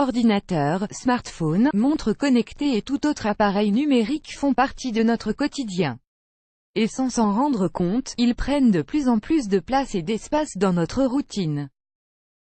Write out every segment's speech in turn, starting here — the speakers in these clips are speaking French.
Ordinateurs, smartphones, montres connectées et tout autre appareil numérique font partie de notre quotidien. Et sans s'en rendre compte, ils prennent de plus en plus de place et d'espace dans notre routine.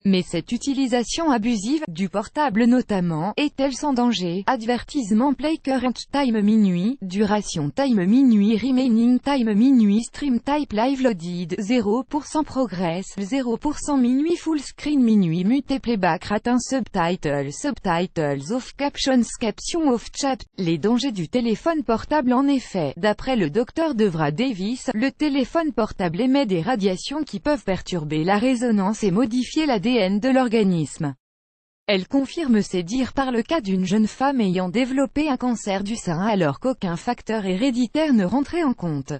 Mais cette utilisation abusive, du portable notamment, est-elle sans danger? Advertisement: play current time minuit, duration time minuit, remaining time minuit, stream type live loaded, 0% progress, 0% minuit, full screen minuit, mute playback rate, subtitles off, captions off, chat. Les dangers du téléphone portable. En effet, d'après le docteur Devra Davis, le téléphone portable émet des radiations qui peuvent perturber la résonance et modifier l'ADN de l'organisme. Elle confirme ces dires par le cas d'une jeune femme ayant développé un cancer du sein alors qu'aucun facteur héréditaire ne rentrait en compte.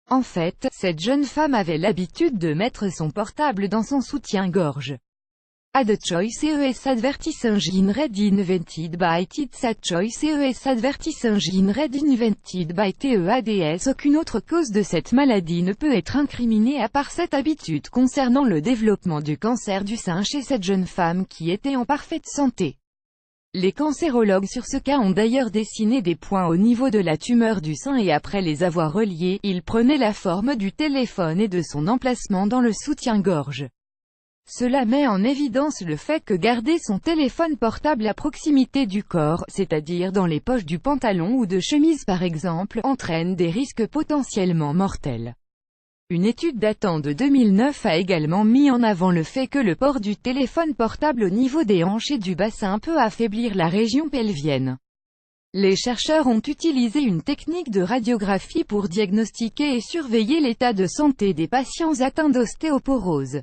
En fait, cette jeune femme avait l'habitude de mettre son portable dans son soutien-gorge. Add choice ES advertising in red invented by TEAD choice ES advertising in red invented by TEADS. Aucune autre cause de cette maladie ne peut être incriminée à part cette habitude concernant le développement du cancer du sein chez cette jeune femme qui était en parfaite santé. Les cancérologues sur ce cas ont d'ailleurs dessiné des points au niveau de la tumeur du sein et après les avoir reliés, ils prenaient la forme du téléphone et de son emplacement dans le soutien-gorge. Cela met en évidence le fait que garder son téléphone portable à proximité du corps, c'est-à-dire dans les poches du pantalon ou de chemise par exemple, entraîne des risques potentiellement mortels. Une étude datant de 2009 a également mis en avant le fait que le port du téléphone portable au niveau des hanches et du bassin peut affaiblir la région pelvienne. Les chercheurs ont utilisé une technique de radiographie pour diagnostiquer et surveiller l'état de santé des patients atteints d'ostéoporose.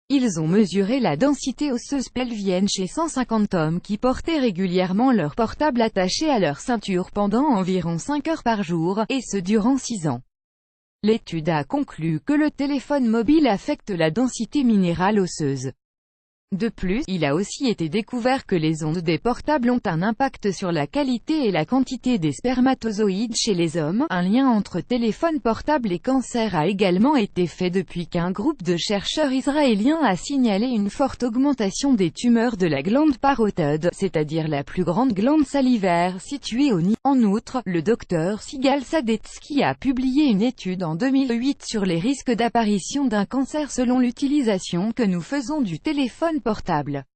Ils ont mesuré la densité osseuse pelvienne chez 150 hommes qui portaient régulièrement leur portable attaché à leur ceinture pendant environ 5 heures par jour, et ce durant 6 ans. L'étude a conclu que le téléphone mobile affecte la densité minérale osseuse. De plus, il a aussi été découvert que les ondes des portables ont un impact sur la qualité et la quantité des spermatozoïdes chez les hommes. Un lien entre téléphone portable et cancer a également été fait depuis qu'un groupe de chercheurs israéliens a signalé une forte augmentation des tumeurs de la glande parotide, c'est-à-dire la plus grande glande salivaire située au nid. En outre, le docteur Sigal Sadetsky a publié une étude en 2008 sur les risques d'apparition d'un cancer selon l'utilisation que nous faisons du téléphone portable.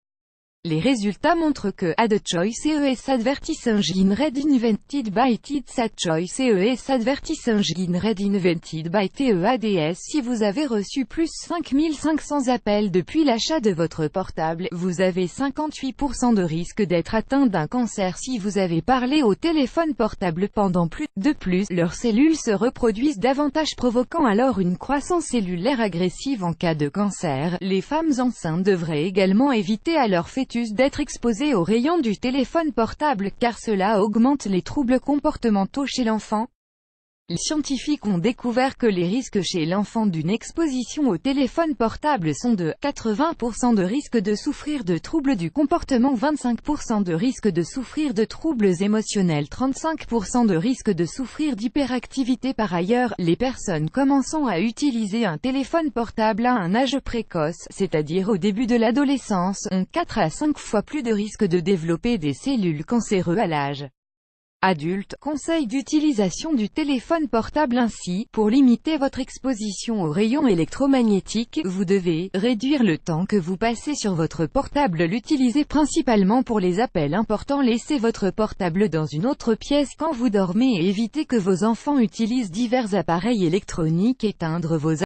Les résultats montrent que Add choice ES advertising in red invented by TEAD choice ES advertising in red invented by TEADS. Si vous avez reçu plus 5500 appels depuis l'achat de votre portable, vous avez 58% de risque d'être atteint d'un cancer si vous avez parlé au téléphone portable pendant plus. De plus, leurs cellules se reproduisent davantage provoquant alors une croissance cellulaire agressive en cas de cancer. Les femmes enceintes devraient également éviter à leur fœtus d'être exposés aux rayons du téléphone portable car cela augmente les troubles comportementaux chez l'enfant. Les scientifiques ont découvert que les risques chez l'enfant d'une exposition au téléphone portable sont de 80% de risque de souffrir de troubles du comportement, 25% de risque de souffrir de troubles émotionnels, 35% de risque de souffrir d'hyperactivité. Par ailleurs, les personnes commençant à utiliser un téléphone portable à un âge précoce, c'est-à-dire au début de l'adolescence, ont 4 à 5 fois plus de risque de développer des cellules cancéreuses à l'âge adulte. Conseil d'utilisation du téléphone portable. Ainsi, pour limiter votre exposition aux rayons électromagnétiques, vous devez réduire le temps que vous passez sur votre portable. L'utilisez principalement pour les appels importants. Laissez votre portable dans une autre pièce quand vous dormez et évitez que vos enfants utilisent divers appareils électroniques. Éteindre vos